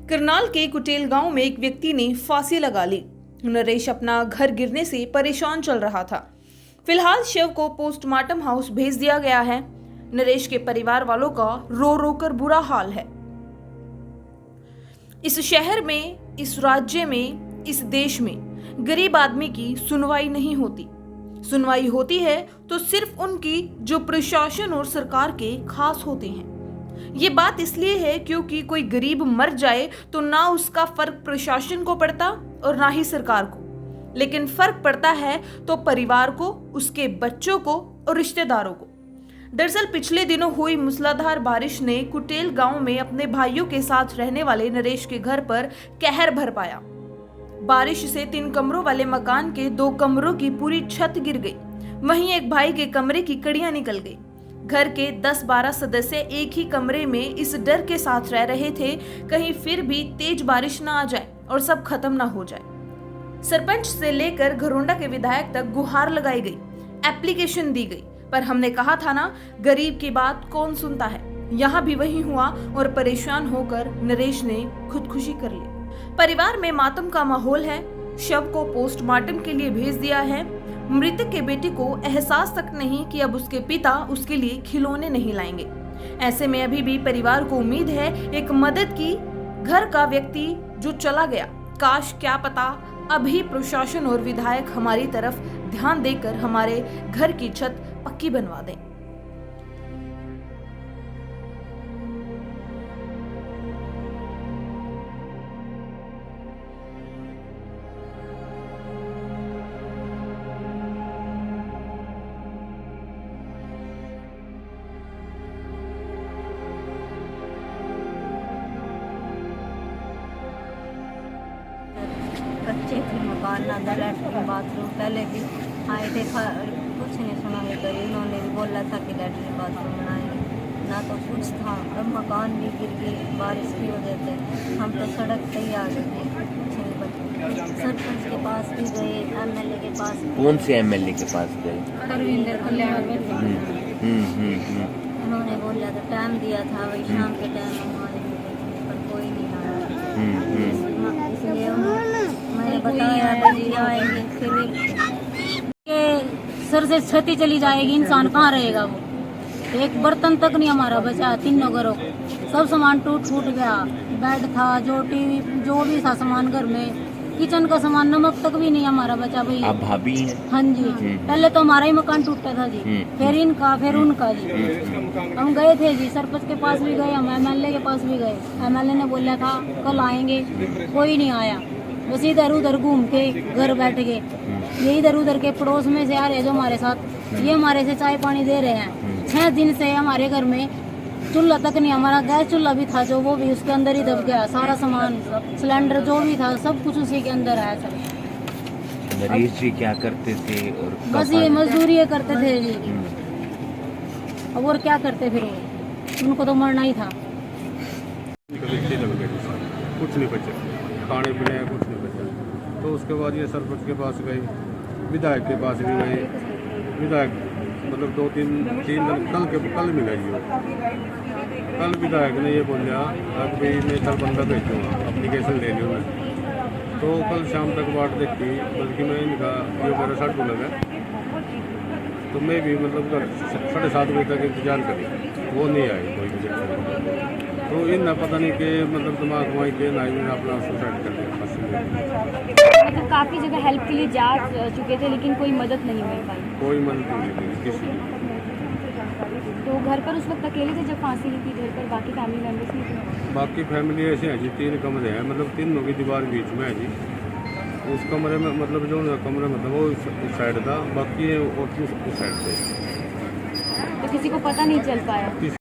करनाल के कुटेल गांव में एक व्यक्ति ने फांसी लगा ली। नरेश अपना घर गिरने से परेशान चल रहा था। फिलहाल शव को पोस्टमार्टम हाउस भेज दिया गया है। नरेश के परिवार वालों का रो रो कर बुरा हाल है। इस शहर में, इस राज्य में, इस देश में गरीब आदमी की सुनवाई नहीं होती। सुनवाई होती है तो सिर्फ उनकी जो प्रशासन और सरकार के खास होते हैं। ये बात इसलिए है क्योंकि कोई गरीब मर जाए तो ना उसका फर्क प्रशासन को पड़ता और ना ही सरकार को, लेकिन फर्क पड़ता है तो परिवार को, उसके बच्चों को और रिश्तेदारों को। दरअसल पिछले दिनों हुई मूसलाधार बारिश ने कुटेल गांव में अपने भाइयों के साथ रहने वाले नरेश के घर पर कहर भर पाया। बारिश से 3 कमरों वाले मकान के 2 कमरों की पूरी छत गिर गई। वहीं एक भाई के कमरे की कड़ियां निकल गई। घर के 10-12 सदस्य एक ही कमरे में इस डर के साथ रह रहे थे कहीं फिर भी तेज बारिश ना आ जाए और सब खत्म ना हो जाए। सरपंच से लेकर घरोंडा के विधायक तक गुहार लगाई गई, एप्लीकेशन दी गई, पर हमने कहा था ना, गरीब की बात कौन सुनता है। यहाँ भी वही हुआ और परेशान होकर नरेश ने खुदकुशी कर ली। परिवार में मातम का माहौल है। शव को पोस्टमार्टम के लिए भेज दिया है। मृतक के बेटे को एहसास तक नहीं कि अब उसके पिता उसके लिए खिलौने नहीं लाएंगे। ऐसे में अभी भी परिवार को उम्मीद है एक मदद की। घर का व्यक्ति जो चला गया, काश क्या पता अभी प्रशासन और विधायक हमारी तरफ ध्यान देकर हमारे घर की छत पक्की बनवा दें। कच्चे थे मकान, ना था लैट्रिन बाथरूम। पहले भी आए थे, कुछ नहीं सुना नहीं करी। उन्होंने भी बोला था कि लैट्रिन बाथरूम बनाएंगे, ना तो कुछ था। अब मकान भी गिर गई बारिश की वजह से। हम तो सड़क पे ही आ गए थे, कुछ नहीं बचा। सरपंच के पास भी गए, एमएलए के पास भी। कौन से एमएलए के पास गए? परविंदर कल्याण में थे। उन्होंने बोला था, टाइम दिया था, वही शाम के टाइम हम आएंगे, पर कोई नहीं आया। इसलिए मैंने बताया भाई आएंगे, फिर सर से छती चली जाएगी, इंसान कहाँ रहेगा। वो एक बर्तन तक नहीं हमारा बचा, 3 घरों सब सामान टूट गया। बेड था, जो टीवी, जो भी था सामान घर में, किचन का सामान, नमक तक भी नहीं हमारा बचा भाई। आप भाभी हैं? हाँ जी। पहले तो हमारा ही मकान टूटा था जी, फिर इनका, फिर उनका जी। हम गए थे जी, सरपंच के पास भी गए, हम एमएलए के पास भी गए। एमएलए ने बोला था कल आएंगे, कोई नहीं आया। बस इधर उधर घूम के घर बैठ गए। ये इधर उधर के पड़ोस में से आ रहे जो हमारे साथ, ये हमारे से चाय पानी दे रहे हैं। 6 दिन से हमारे घर में चूल्हा तक नहीं, हमारा गैस चूल्हा भी था जो, वो भी उसके अंदर ही दब गया। सारा सामान, सिलेंडर जो भी था, सब कुछ उसी के अंदर आया सब। नरेश जी क्या करते थे? और बस ये मजदूरी करते थे जी। अब और क्या करते फिर वो, उनको तो मरना ही था। कुछ नहीं बचा, खाने पीने का कुछ नहीं बचा। तो उसके बाद ये सरपंच के पास गए, विधायक के पास भी गए। विधायक मतलब 2-3 दिन कल मिला जी। कल विधायक ने ये बोला अब भाई मैं कल बंदा भेजूँगा, एप्लीकेशन ले ली उन्हें। तो कल शाम तक बात देखी, बल्कि मैं इनका ये मेरा शर्ट लगा, तो मैं भी मतलब 7:30 बजे तक इंतजार करी, वो नहीं आए कोई भी। तो इन पता नहीं कि मतलब दिमाग वहीं के ना ही अपना सुसाइड कर दिया। मतलब काफ़ी जगह हेल्प के लिए जा चुके थे लेकिन कोई मदद नहीं मिल पाई। कोई मदद नहीं मिली किसी को। तो घर पर उस वक्त अकेले थे जब फांसी ली थी? घर पर बाकी फैमिली मेम्बर्स नहीं थे? बाकी फैमिली ऐसे हैं जी, 3 कमरे हैं, मतलब 3 की दीवार बीच में है जी। उस कमरे में मतलब जो कमरे में था वो उस साइड था, बाकी उस साइड थे। तो किसी को पता नहीं चल पाया?